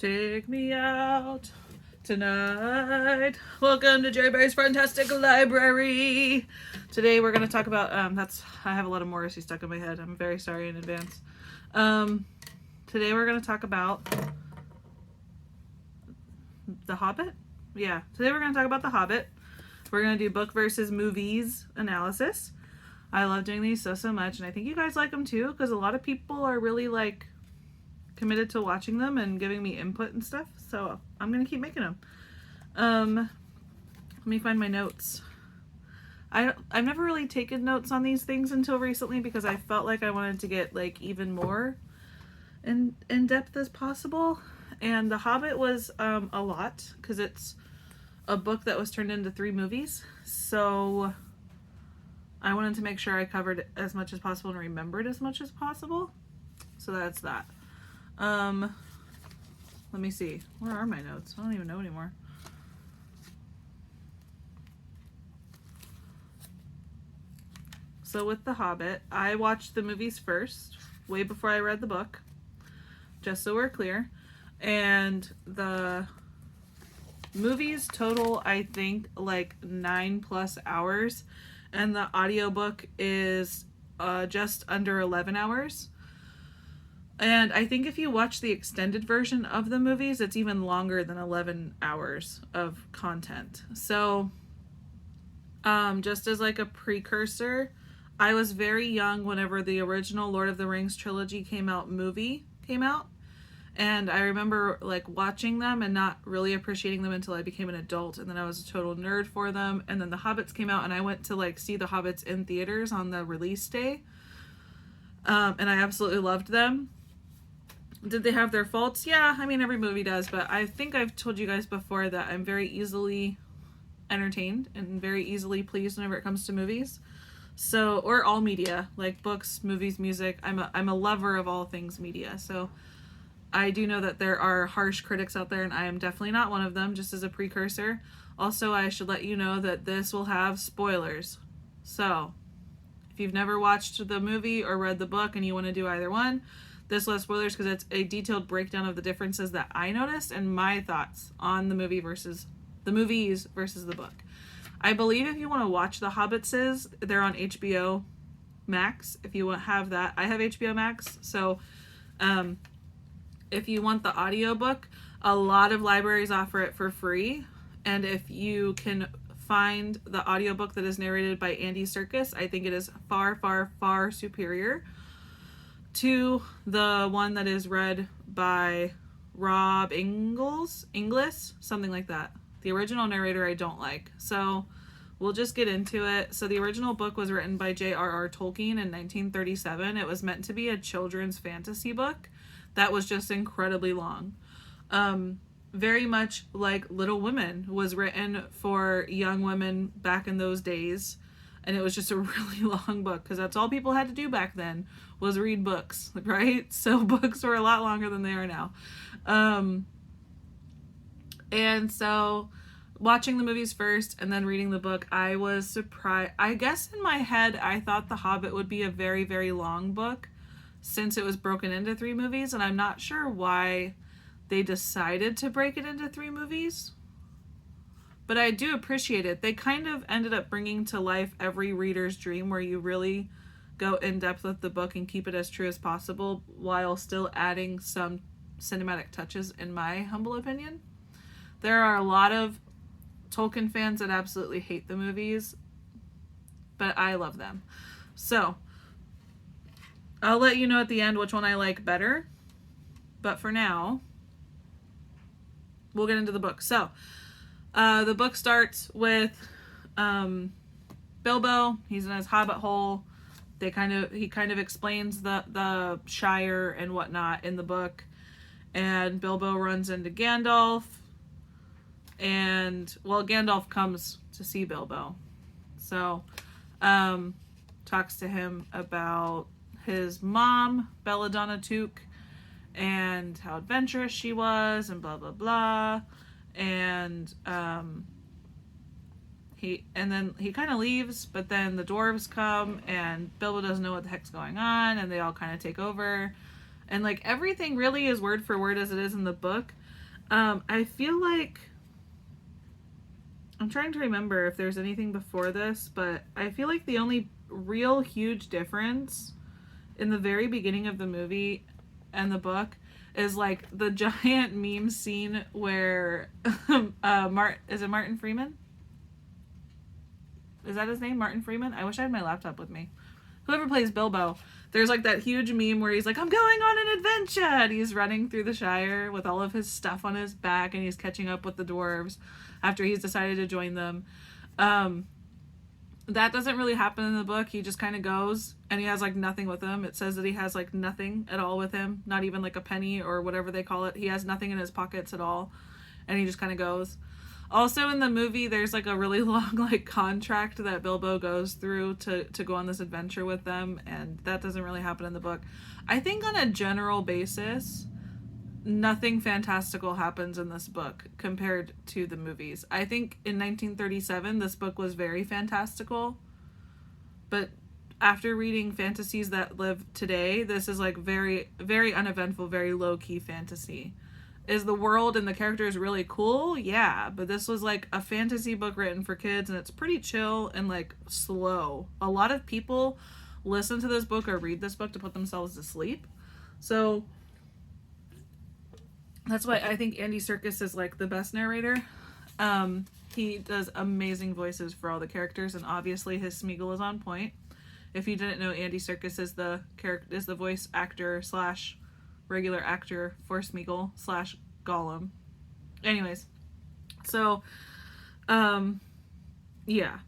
Take me out tonight. Welcome to J.R.R's Friend-Tastic Library. Today we're going to talk about, I have a lot of Morrissey stuck in my head. I'm very sorry in advance. Today we're going to talk about The Hobbit. Yeah, today we're going to talk about The Hobbit. We're going to do book versus movies analysis. I love doing these so much, and I think you guys like them too, because a lot of people are really committed to watching them and giving me input and stuff, so I'm gonna keep making them. Let me find my notes. I've never really taken notes on these things until recently because I felt like I wanted to get even more in depth as possible, and The Hobbit was a lot because it's a book that was turned into 3 movies, so I wanted to make sure I covered as much as possible and remembered as much as possible. So that's that. Let me see. Where are my notes? I don't even know anymore. So with The Hobbit, I watched the movies first, way before I read the book, just so we're clear. And the movies total, I think, 9+ hours. And the audiobook is just under 11 hours. And I think if you watch the extended version of the movies, it's even longer than 11 hours of content. So, just as a precursor, I was very young whenever the original Lord of the Rings trilogy movie came out. And I remember watching them and not really appreciating them until I became an adult. And then I was a total nerd for them. And then the Hobbits came out and I went to see the Hobbits in theaters on the release day. And I absolutely loved them. Did they have their faults? Yeah, I mean, every movie does, but I think I've told you guys before that I'm very easily entertained and very easily pleased whenever it comes to movies. So, or all media, like books, movies, music. I'm a lover of all things media. So, I do know that there are harsh critics out there, and I am definitely not one of them, just as a precursor. Also, I should let you know that this will have spoilers. So, if you've never watched the movie or read the book and you want to do either one, this will have spoilers because it's a detailed breakdown of the differences that I noticed and my thoughts on the movies versus the book. I believe if you want to watch The Hobbitses, they're on HBO Max. If you want to have that, I have HBO Max. So, if you want the audiobook, a lot of libraries offer it for free. And if you can find the audiobook that is narrated by Andy Serkis, I think it is far, far, far superior to the one that is read by Rob Inglis, something like that. The original narrator I don't like. So we'll just get into it. So the original book was written by J.R.R. Tolkien in 1937. It was meant to be a children's fantasy book that was just incredibly long. Very much like Little Women was written for young women back in those days. And it was just a really long book because that's all people had to do back then was read books, right? So books were a lot longer than they are now. And so watching the movies first and then reading the book, I was surprised. I guess in my head, I thought The Hobbit would be a very, very long book since it was broken into 3 movies. And I'm not sure why they decided to break it into 3 movies. But I do appreciate it. They kind of ended up bringing to life every reader's dream where you really go in depth with the book and keep it as true as possible while still adding some cinematic touches, in my humble opinion. There are a lot of Tolkien fans that absolutely hate the movies, but I love them. So, I'll let you know at the end which one I like better. But for now, we'll get into the book. So, the book starts with Bilbo. He's in his hobbit hole. He kind of explains the Shire and whatnot in the book. And Bilbo runs into Gandalf. And, well, Gandalf comes to see Bilbo. So, talks to him about his mom, Belladonna Took, and how adventurous she was, and blah, blah, blah. And he kind of leaves, but then the dwarves come and Bilbo doesn't know what the heck's going on, and they all kind of take over. And like everything really is word for word as it is in the book. I feel like I'm trying to remember if there's anything before this, but I feel like the only real huge difference in the very beginning of the movie and the book is like the giant meme scene where is it Martin Freeman? Is that his name? Martin Freeman? I wish I had my laptop with me. Whoever plays Bilbo, there's like that huge meme where he's like, I'm going on an adventure, and he's running through the Shire with all of his stuff on his back, and he's catching up with the dwarves after he's decided to join them. That doesn't really happen in the book. He just kind of goes, and he has like nothing with him. It says that he has like nothing at all with him, not even like a penny or whatever they call it. He has nothing in his pockets at all, and he just kind of goes. Also in the movie, there's like a really long like contract that Bilbo goes through to go on this adventure with them, and that doesn't really happen in the book. I think on a general basis, nothing fantastical happens in this book compared to the movies. I think in 1937, this book was very fantastical, but after reading fantasies that live today, this is like very, very uneventful, very low-key fantasy. Is the world and the characters really cool? Yeah, but this was like a fantasy book written for kids, and it's pretty chill and like slow. A lot of people listen to this book or read this book to put themselves to sleep. So that's why I think Andy Serkis is like the best narrator. He does amazing voices for all the characters, and obviously his Smeagol is on point. If you didn't know, Andy Serkis is the voice actor slash regular actor for Smeagol slash Gollum. Anyways, so yeah.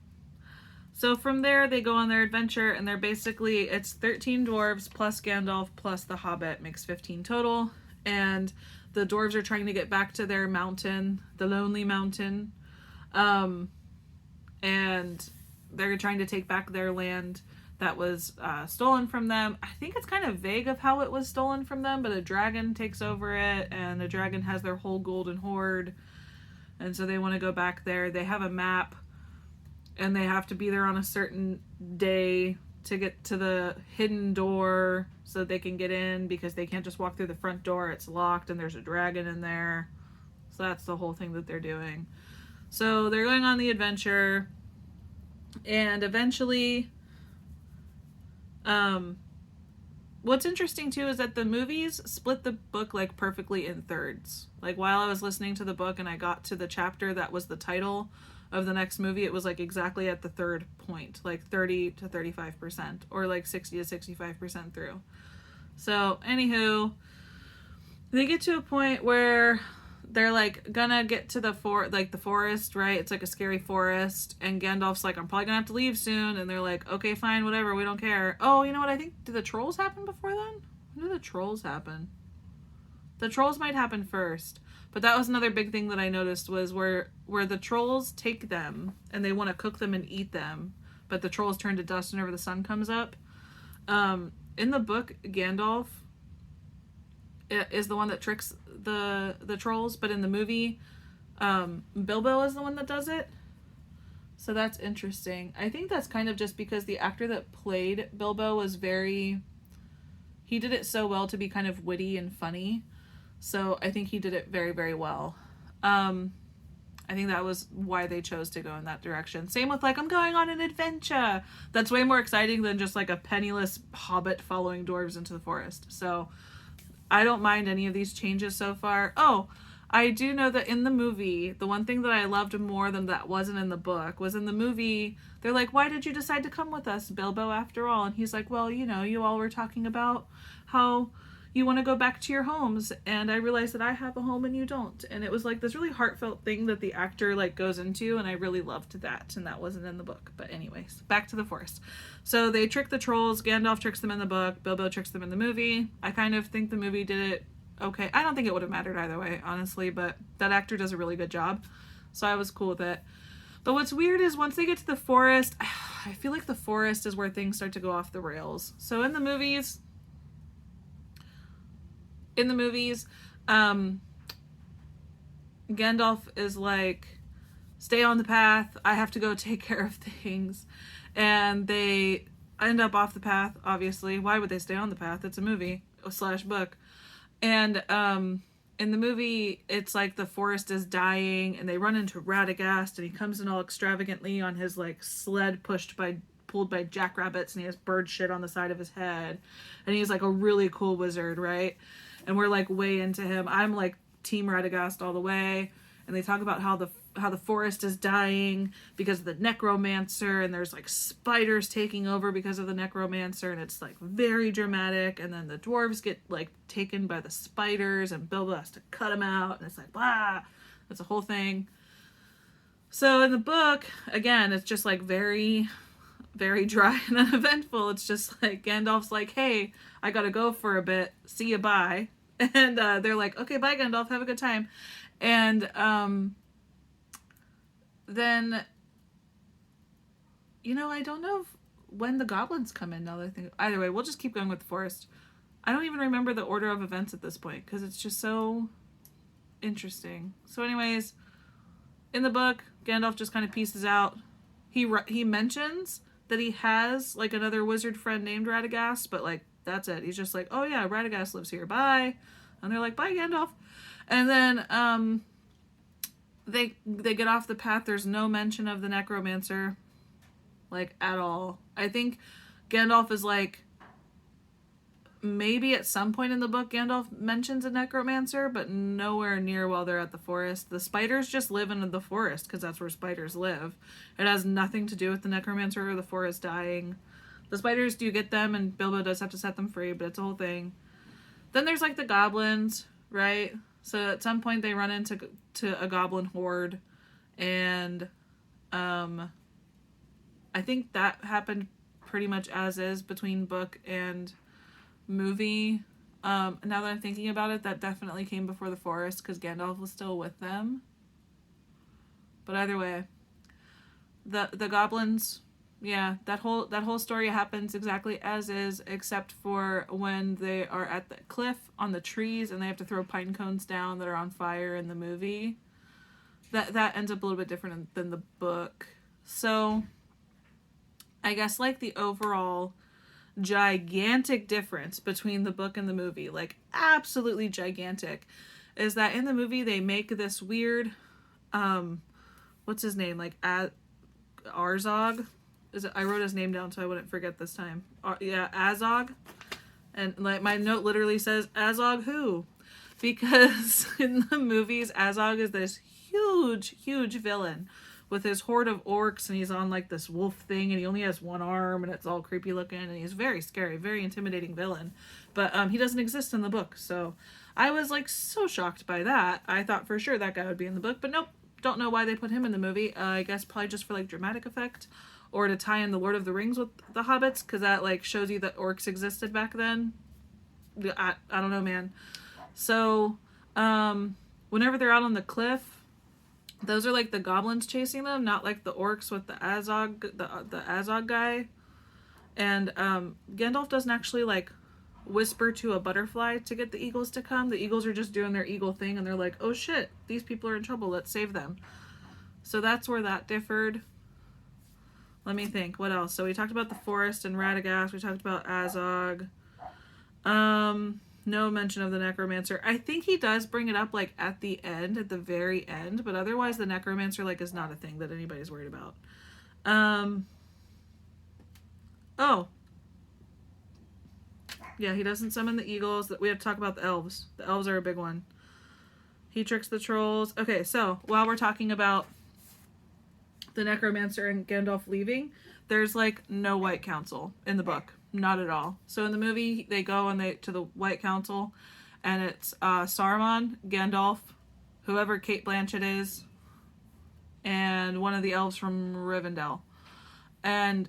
So from there they go on their adventure, and they're basically, it's 13 dwarves plus Gandalf plus the Hobbit makes 15 total, and the dwarves are trying to get back to their mountain, the Lonely Mountain, and they're trying to take back their land that was stolen from them. I think it's kind of vague of how it was stolen from them, but a dragon takes over it, and the dragon has their whole golden hoard, and so they want to go back there. They have a map, and they have to be there on a certain day to get to the hidden door so that they can get in, because they can't just walk through the front door. It's locked, and there's a dragon in there. So that's the whole thing that they're doing. So they're going on the adventure, and eventually what's interesting too is that the movies split the book like perfectly in thirds. Like while I was listening to the book and I got to the chapter that was the title of the next movie, it was like exactly at the third point, like 30 to 35%, or like 60 to 65% through. So anywho, they get to a point where they're like gonna get to the forest, right? It's like a scary forest, and Gandalf's like, I'm probably gonna have to leave soon, and they're like, okay, fine, whatever, we don't care. Oh, you know what, I think, did the trolls happen before then? When did the trolls happen? The trolls might happen first, but that was another big thing that I noticed, was where the trolls take them and they want to cook them and eat them, but the trolls turn to dust whenever the sun comes up. In the book, Gandalf is the one that tricks the trolls, but in the movie, Bilbo is the one that does it. So that's interesting. I think that's kind of just because the actor that played Bilbo was he did it so well to be kind of witty and funny. So I think he did it very, very well. I think that was why they chose to go in that direction. Same with like, I'm going on an adventure. That's way more exciting than just like a penniless hobbit following dwarves into the forest. So I don't mind any of these changes so far. Oh, I do know that in the movie, the one thing that I loved more than that wasn't in the book was in the movie, they're like, why did you decide to come with us, Bilbo, after all? And he's like, well, you know, you all were talking about how you want to go back to your homes, and I realized that I have a home and you don't. And it was like this really heartfelt thing that the actor like goes into, and I really loved that, and that wasn't in the book. But anyways, back to the forest. So they trick the trolls. Gandalf tricks them in the book. Bilbo tricks them in the movie. I kind of think the movie did it okay. I don't think it would have mattered either way, honestly, but that actor does a really good job, so I was cool with it. But what's weird is once they get to the forest, I feel like the forest is where things start to go off the rails. So in the movies, Gandalf is like, stay on the path, I have to go take care of things, and they end up off the path, obviously. Why would they stay on the path? It's a movie. slash book. And in the movie, it's like the forest is dying, and they run into Radagast, and he comes in all extravagantly on his like sled pulled by jackrabbits, and he has bird shit on the side of his head, and he's like a really cool wizard, right? And we're like way into him. I'm like Team Radagast all the way. And they talk about how the forest is dying because of the necromancer, and there's like spiders taking over because of the necromancer, and it's like very dramatic. And then the dwarves get like taken by the spiders, and Bilbo has to cut them out, and it's like blah. That's a whole thing. So in the book, again, it's just like very, very dry and uneventful. It's just like Gandalf's like, hey, I gotta go for a bit. See you, bye. And they're like, okay, bye, Gandalf. Have a good time. And then, I don't know when the goblins come in now that I think. Either way, we'll just keep going with the forest. I don't even remember the order of events at this point because it's just so interesting. So anyways, in the book, Gandalf just kind of pieces out. He mentions that he has like another wizard friend named Radagast, but like that's it. He's just like, oh yeah, Radagast lives here. Bye. And they're like, bye, Gandalf. And then they get off the path. There's no mention of the necromancer, like, at all. I think Gandalf is like, maybe at some point in the book Gandalf mentions a necromancer, but nowhere near while they're at the forest. The spiders just live in the forest because that's where spiders live. It has nothing to do with the necromancer or the forest dying. The spiders do get them, and Bilbo does have to set them free, but it's a whole thing. Then there's like the goblins, right? So at some point they run into a goblin horde, and I think that happened pretty much as is between book and movie. Now that I'm thinking about it, that definitely came before the forest because Gandalf was still with them. But either way, the goblins, yeah, that whole story happens exactly as is, except for when they are at the cliff on the trees and they have to throw pine cones down that are on fire in the movie. That ends up a little bit different than the book. So I guess like the overall gigantic difference between the book and the movie, like absolutely gigantic, is that in the movie they make this weird what's his name, like Arzog. I wrote his name down so I wouldn't forget this time. Azog. And like my note literally says, Azog who? Because in the movies, Azog is this huge villain with his horde of orcs, and he's on like this wolf thing, and he only has one arm, and it's all creepy looking, and he's very scary, very intimidating villain. But he doesn't exist in the book, so I was like so shocked by that. I thought for sure that guy would be in the book, but nope. Don't know why they put him in the movie. I guess probably just for like dramatic effect, or to tie in the Lord of the Rings with the Hobbits, because that like shows you that orcs existed back then. I don't know, man. So whenever they're out on the cliff, those are like the goblins chasing them, not like the orcs with the Azog, the Azog guy. And Gandalf doesn't actually like whisper to a butterfly to get the eagles to come. The eagles are just doing their eagle thing, and they're like, oh shit, these people are in trouble, let's save them. So that's where that differed. Let me think, what else? So we talked about the forest and Radagast, we talked about Azog. No mention of the necromancer. I think he does bring it up like at the end, at the very end, but otherwise the necromancer like is not a thing that anybody's worried about. Oh. Yeah, he doesn't summon the eagles. We have to talk about the elves. The elves are a big one. He tricks the trolls. Okay, so while we're talking about the necromancer and Gandalf leaving, there's like no White Council in the book. Not at all. So in the movie, they go to the White Council, and it's Saruman, Gandalf, whoever Cate Blanchett is, and one of the elves from Rivendell. And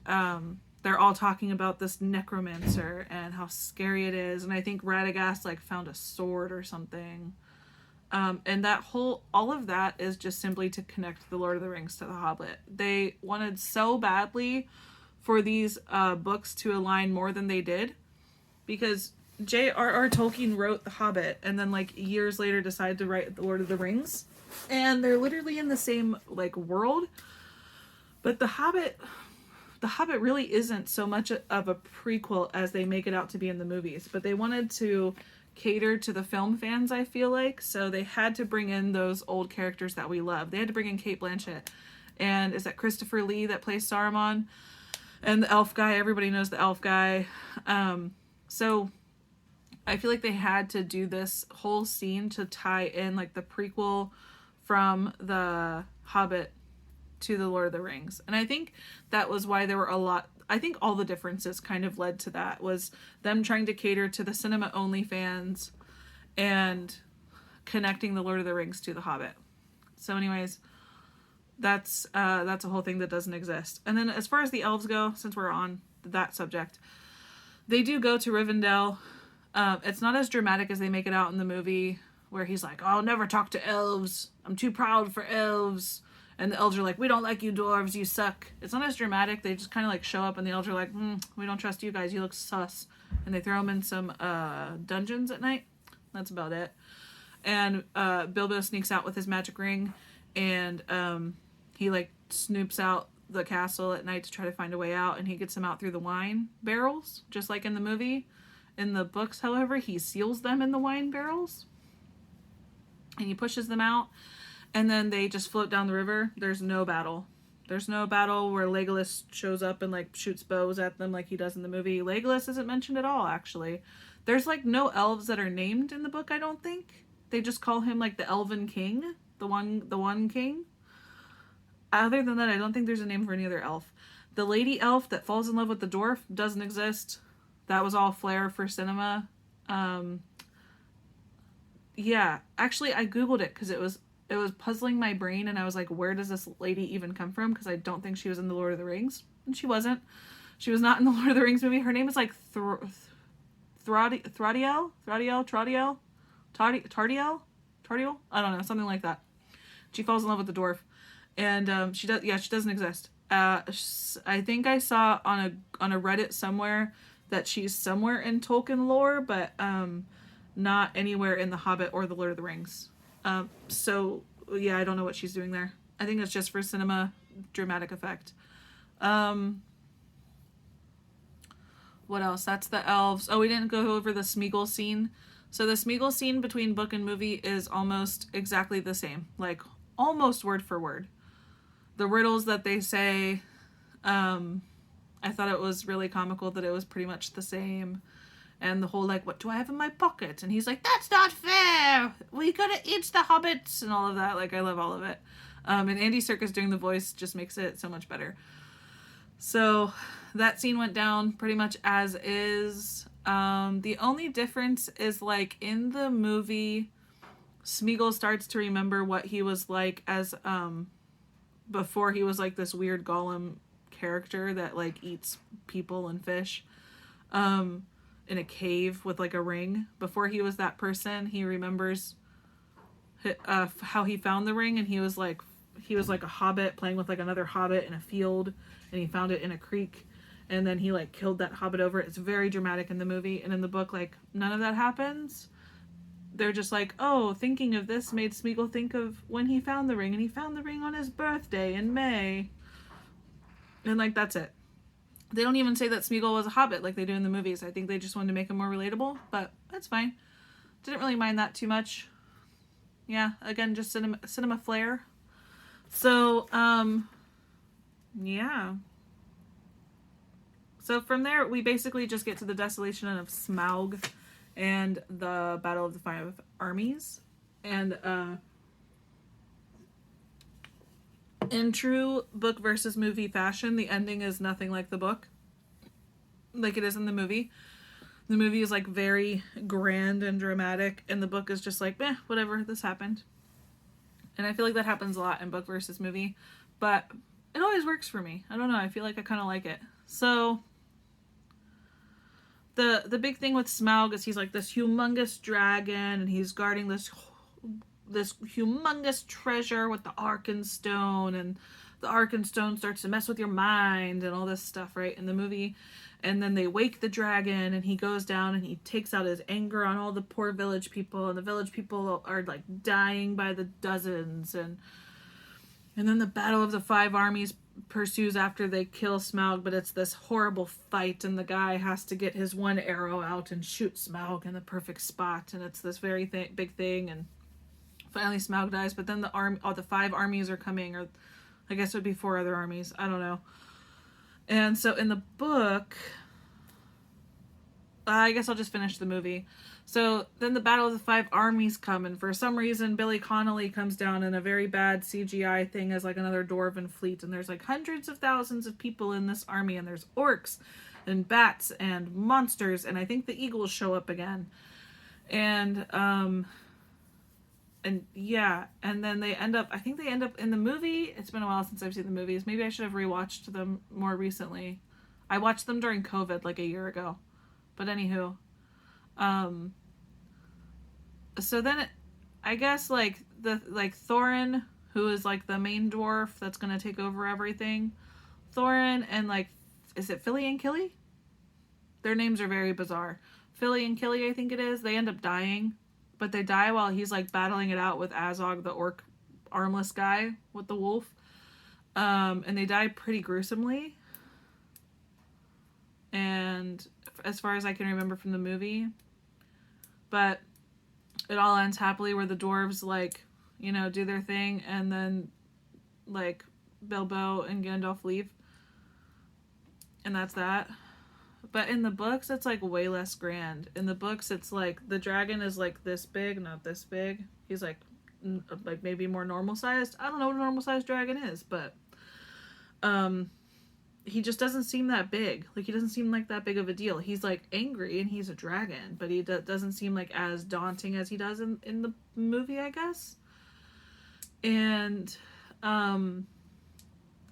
they're all talking about this necromancer and how scary it is. And I think Radagast like found a sword or something. And all of that is just simply to connect the Lord of the Rings to the Hobbit. They wanted so badly for these books to align more than they did, because J.R.R. Tolkien wrote The Hobbit and then like years later decided to write The Lord of the Rings, and they're literally in the same like world, but The Hobbit The Hobbit really isn't so much of a prequel as they make it out to be in the movies, but they wanted to cater to the film fans, I feel like, so they had to bring in those old characters that we love. They had to bring in Cate Blanchett, and is that Christopher Lee that plays Saruman, and the elf guy. Everybody knows the elf guy. So I feel like they had to do this whole scene to tie in like the prequel from the Hobbit to the Lord of the Rings. And I think that was why there were a lot, I think all the differences kind of led to that, was them trying to cater to the cinema only fans and connecting the Lord of the Rings to the Hobbit. So anyways, that's a whole thing that doesn't exist. And then as far as the elves go, since we're on that subject, they do go to Rivendell. It's not as dramatic as they make it out in the movie, where he's like, I'll never talk to elves. I'm too proud for elves. And the elves are like, we don't like you dwarves, you suck. It's not as dramatic. They just kind of like show up and the elves are like, we don't trust you guys, you look sus. And they throw them in some dungeons at night. That's about it. And Bilbo sneaks out with his magic ring, and he like snoops out the castle at night to try to find a way out, and he gets them out through the wine barrels, just like in the movie. In the books, however, he seals them in the wine barrels, and he pushes them out, and then they just float down the river. There's no battle. There's no battle where Legolas shows up and like shoots bows at them like he does in the movie. Legolas isn't mentioned at all, actually. There's like no elves that are named in the book, I don't think. They just call him like the Elven King, the one king. Other than that, I don't think there's a name for any other elf. The lady elf that falls in love with the dwarf doesn't exist. That was all flair for cinema. Yeah, actually I googled it because it was puzzling my brain, and I was like, where does this lady even come from? Because I don't think she was in the Lord of the Rings, and she wasn't. She was not in the Lord of the Rings movie. Her name is like Tardiel. I don't know, something like that. She falls in love with the dwarf, and she doesn't exist. I think I saw on a Reddit somewhere that she's somewhere in Tolkien lore, but not anywhere in The Hobbit or The Lord of the Rings. So yeah, I don't know what she's doing there. I think it's just for cinema dramatic effect. What else? That's the elves. Oh, we didn't go over the Smeagol scene. So the Smeagol scene between book and movie is almost exactly the same, like almost word for word. The riddles that they say, I thought it was really comical that it was pretty much the same. And the whole like, what do I have in my pocket? And he's like, that's not fair. We gotta eat the hobbits and all of that. Like, I love all of it. And Andy Serkis doing the voice just makes it so much better. So that scene went down pretty much as is. The only difference is like in the movie, Smeagol starts to remember what he was like as before he was like this weird golem character that like eats people and fish in a cave with like a ring. Before he was that person, he remembers how he found the ring, and he was like a hobbit playing with like another hobbit in a field, and he found it in a creek, and then he like killed that hobbit over it. It's very dramatic in the movie, and in the book like none of that happens. They're just like, oh, thinking of this made Smeagol think of when he found the ring, and he found the ring on his birthday in May. And like, that's it. They don't even say that Smeagol was a hobbit like they do in the movies. I think they just wanted to make him more relatable, but that's fine. Didn't really mind that too much. Yeah, again, just cinema flair. So, yeah. So from there, we basically just get to the desolation of Smaug and the Battle of the Five Armies. And in true book versus movie fashion, the ending is nothing like the book, like it is in the movie. The movie is like very grand and dramatic, and the book is just like, whatever, this happened. And I feel like that happens a lot in book versus movie, but it always works for me. I don't know, I feel like I kind of like it. So the big thing with Smaug is he's like this humongous dragon, and he's guarding this humongous treasure with the Arkenstone, and the Arkenstone starts to mess with your mind and all this stuff, right, in the movie. And then they wake the dragon, and he goes down and he takes out his anger on all the poor village people, and the village people are like dying by the dozens. And then the Battle of the Five Armies pursues after they kill Smaug, but it's this horrible fight, and the guy has to get his one arrow out and shoot Smaug in the perfect spot, and it's this very big thing, and finally Smaug dies, but then the 5 armies are coming, or I guess it would be 4 other armies, I don't know. And so in the book, I guess I'll just finish the movie. So then the Battle of the 5 Armies come, and for some reason Billy Connolly comes down in a very bad CGI thing as like another dwarven fleet, and there's like hundreds of thousands of people in this army, and there's orcs and bats and monsters, and I think the eagles show up again. And yeah, and then they end up in the movie, it's been a while since I've seen the movies. Maybe I should have rewatched them more recently. I watched them during COVID like a year ago. But anywho, so then I guess like Thorin, who is like the main dwarf that's gonna take over everything, Thorin and like, is it Philly and Killy? Their names are very bizarre. Philly and Killy, I think it is. They end up dying, but they die while he's like battling it out with Azog, the orc armless guy with the wolf, and they die pretty gruesomely. And as far as I can remember from the movie, but it all ends happily where the dwarves like, you know, do their thing, and then like Bilbo and Gandalf leave, and that's that. But in the books it's like way less grand. In the books it's like the dragon is like this big, not this big. He's like maybe more normal sized. I don't know what a normal sized dragon is, but he just doesn't seem that big. Like, he doesn't seem like that big of a deal. He's, like, angry, and he's a dragon, but he doesn't seem, like, as daunting as he does in the movie, I guess. And,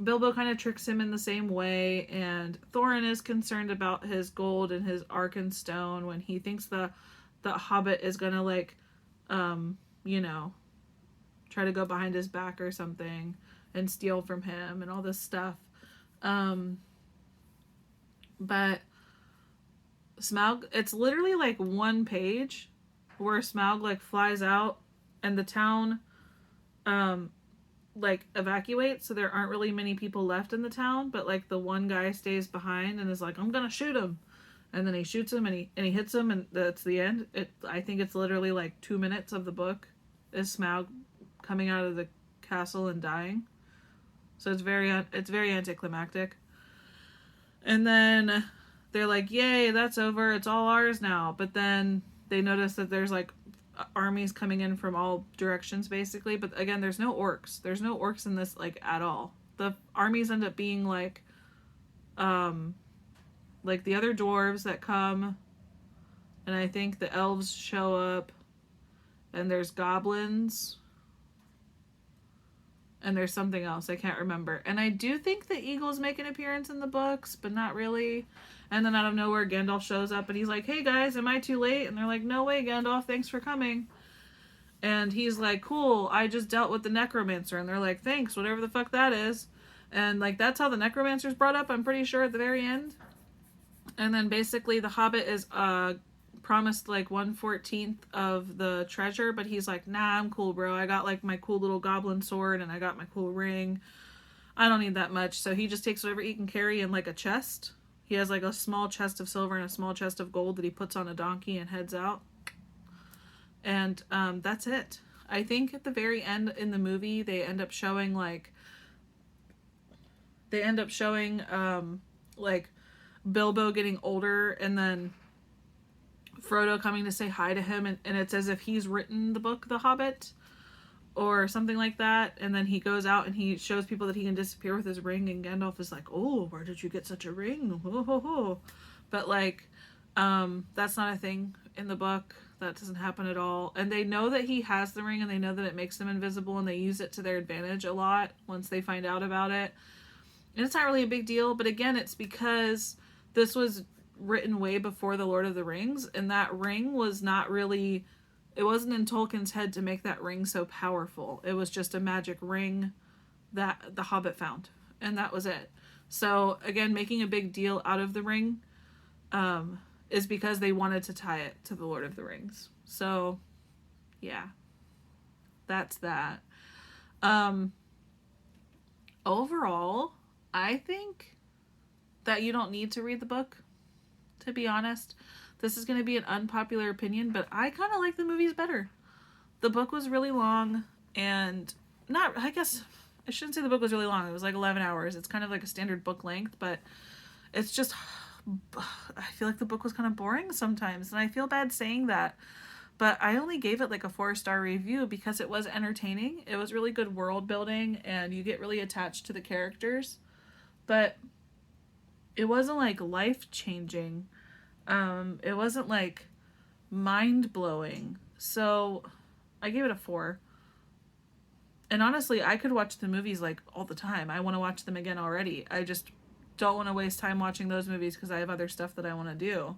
Bilbo kind of tricks him in the same way, and Thorin is concerned about his gold and his Arkenstone when he thinks the Hobbit is gonna, like, you know, try to go behind his back or something and steal from him and all this stuff. But Smaug, it's literally like one page where Smaug like flies out and the town like evacuates, so there aren't really many people left in the town, but like the one guy stays behind and is like, I'm gonna shoot him, and then he shoots him and he hits him, and that's the end. I think it's literally like 2 minutes of the book is Smaug coming out of the castle and dying. So it's very anticlimactic. And then they're like, yay, that's over. It's all ours now. But then they notice that there's like armies coming in from all directions basically. But again, there's no orcs. There's no orcs in this like at all. The armies end up being like the other dwarves that come. And I think the elves show up. And there's goblins. And there's something else, I can't remember. And I do think the eagles make an appearance in the books, but not really. And then out of nowhere, Gandalf shows up and he's like, hey guys, am I too late? And they're like, no way, Gandalf, thanks for coming. And he's like, cool, I just dealt with the necromancer. And they're like, thanks, whatever the fuck that is. And like, that's how the necromancer's brought up, I'm pretty sure, at the very end. And then basically the Hobbit is promised like 1/14 of the treasure, but he's like, nah, I'm cool, bro. I got like my cool little goblin sword and I got my cool ring. I don't need that much. So he just takes whatever he can carry in like a chest. He has like a small chest of silver and a small chest of gold that he puts on a donkey and heads out. And that's it. I think at the very end in the movie they end up showing like Bilbo getting older, and then Frodo coming to say hi to him, and it's as if he's written the book The Hobbit or something like that, and then he goes out and he shows people that he can disappear with his ring, and Gandalf is like, oh, where did you get such a ring? Ho, ho, ho. But like that's not a thing in the book. That doesn't happen at all. And they know that he has the ring, and they know that it makes them invisible, and they use it to their advantage a lot once they find out about it. And it's not really a big deal, but again, it's because this was written way before The Lord of the Rings, and that ring was not really, it wasn't in Tolkien's head to make that ring so powerful. It was just a magic ring that the Hobbit found, and that was it. So again, making a big deal out of the ring is because they wanted to tie it to The Lord of the Rings. So yeah, that's that. Overall, I think that you don't need to read the book, to be honest. This is going to be an unpopular opinion, but I kind of like the movies better. The book was really long, and not, I guess, I shouldn't say the book was really long. It was like 11 hours. It's kind of like a standard book length, but it's just, I feel like the book was kind of boring sometimes, and I feel bad saying that. But I only gave it like a 4-star review because it was entertaining. It was really good world building, and you get really attached to the characters. But it wasn't like life changing. It wasn't like mind blowing. So I gave it a 4. And honestly, I could watch the movies like all the time. I want to watch them again already. I just don't want to waste time watching those movies because I have other stuff that I want to do.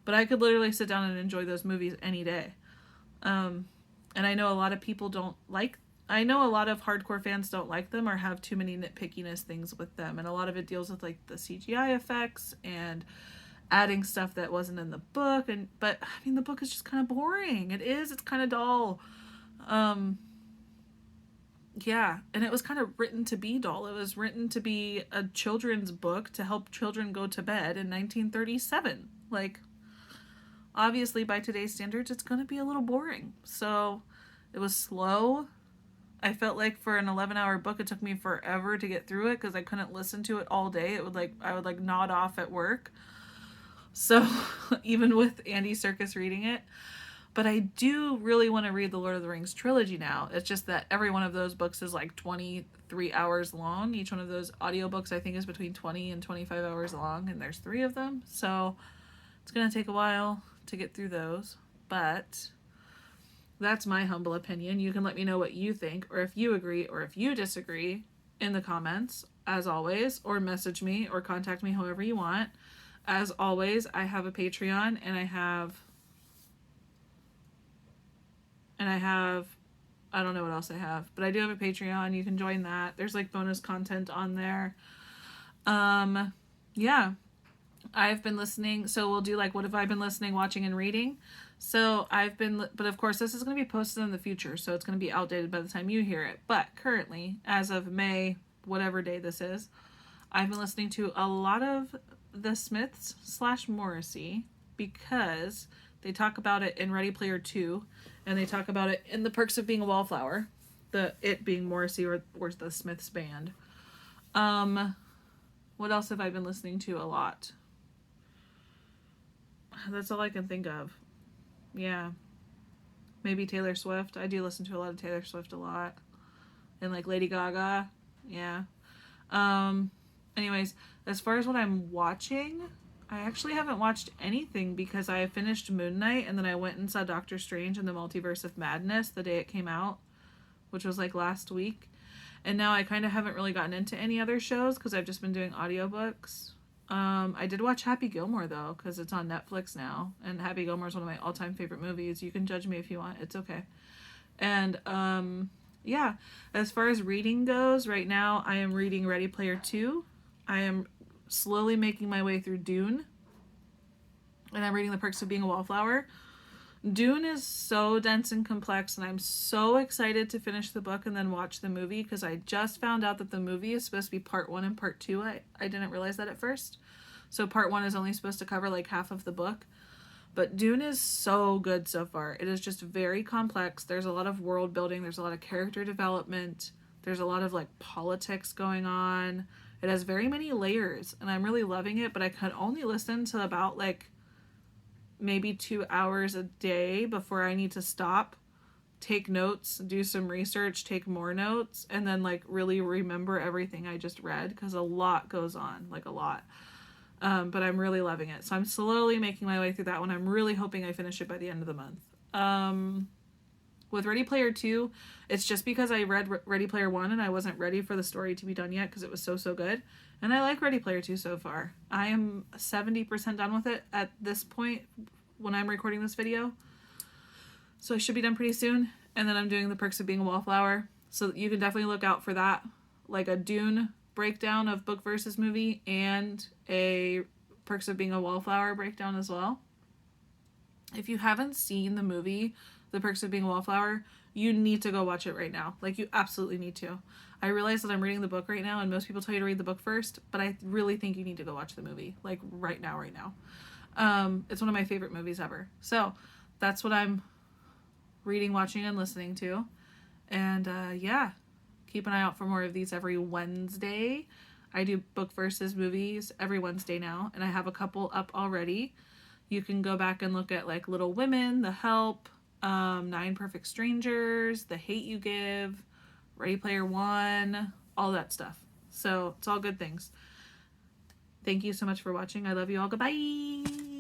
But I could literally sit down and enjoy those movies any day. And I know a lot of people don't like, I know a lot of hardcore fans don't like them or have too many nitpickiness things with them. And a lot of it deals with like the CGI effects and adding stuff that wasn't in the book. But I mean, the book is just kind of boring. It's kind of dull. Yeah, and it was kind of written to be dull. It was written to be a children's book to help children go to bed in 1937. Like, obviously by today's standards it's going to be a little boring. So it was slow. I felt like for an 11-hour book it took me forever to get through it because I couldn't listen to it all day. I would like nod off at work. So even with Andy Serkis reading it. But I do really want to read the Lord of the Rings trilogy now. It's just that every one of those books is like 23 hours long. Each one of those audiobooks I think is between 20 and 25 hours long, and there's 3 of them. So it's going to take a while to get through those, but that's my humble opinion. You can let me know what you think, or if you agree or if you disagree in the comments, as always, or message me or contact me however you want. As always, I have a Patreon, and I have, I don't know what else I have, but I do have a Patreon. You can join that. There's like bonus content on there. Yeah. I've been listening, so we'll do like what have I been listening, watching, and reading. So but of course this is going to be posted in the future, so it's going to be outdated by the time you hear it. But currently, as of May, whatever day this is, I've been listening to a lot of the Smiths / Morrissey because they talk about it in Ready Player 2, and they talk about it in The Perks of Being a Wallflower, it being Morrissey or the Smiths band. What else have I been listening to a lot? That's all I can think of. Yeah. Maybe Taylor Swift. I do listen to a lot of Taylor Swift a lot. And like Lady Gaga. Yeah. Anyways, as far as what I'm watching, I actually haven't watched anything because I finished Moon Knight and then I went and saw Doctor Strange in the Multiverse of Madness the day it came out, which was like last week. And now I kind of haven't really gotten into any other shows because I've just been doing audiobooks. I did watch Happy Gilmore though, because it's on Netflix now, and Happy Gilmore is one of my all-time favorite movies. You can judge me if you want, it's okay. And yeah, as far as reading goes, right now I am reading Ready Player 2. I am slowly making my way through Dune, and I'm reading The Perks of Being a Wallflower. Dune is so dense and complex, and I'm so excited to finish the book and then watch the movie because I just found out that the movie is supposed to be part 1 and part 2. I didn't realize that at first. So part 1 is only supposed to cover like half of the book. But Dune is so good so far. It is just very complex. There's a lot of world building. There's a lot of character development. There's a lot of like politics going on. It has very many layers, and I'm really loving it, but I could only listen to about like maybe 2 hours a day before I need to stop, take notes, do some research, take more notes, and then like really remember everything I just read because a lot goes on, like a lot. But I'm really loving it. So I'm slowly making my way through that one. I'm really hoping I finish it by the end of the month. With Ready Player 2, it's just because I read Ready Player 1 and I wasn't ready for the story to be done yet because it was so good. And I like Ready Player 2 so far. I am 70% done with it at this point when I'm recording this video. So I should be done pretty soon. And then I'm doing The Perks of Being a Wallflower. So you can definitely look out for that. Like a Dune breakdown of book versus movie and a Perks of Being a Wallflower breakdown as well. If you haven't seen the movie The Perks of Being a Wallflower, you need to go watch it right now. Like, you absolutely need to. I realize that I'm reading the book right now, and most people tell you to read the book first, but I really think you need to go watch the movie. Like, right now, right now. It's one of my favorite movies ever. So, that's what I'm reading, watching, and listening to. And, yeah. Keep an eye out for more of these every Wednesday. I do book versus movies every Wednesday now, and I have a couple up already. You can go back and look at like Little Women, The Help, 9 Perfect Strangers, The Hate U Give, Ready Player One, all that stuff. So it's all good things. Thank you so much for watching. I love you all. Goodbye.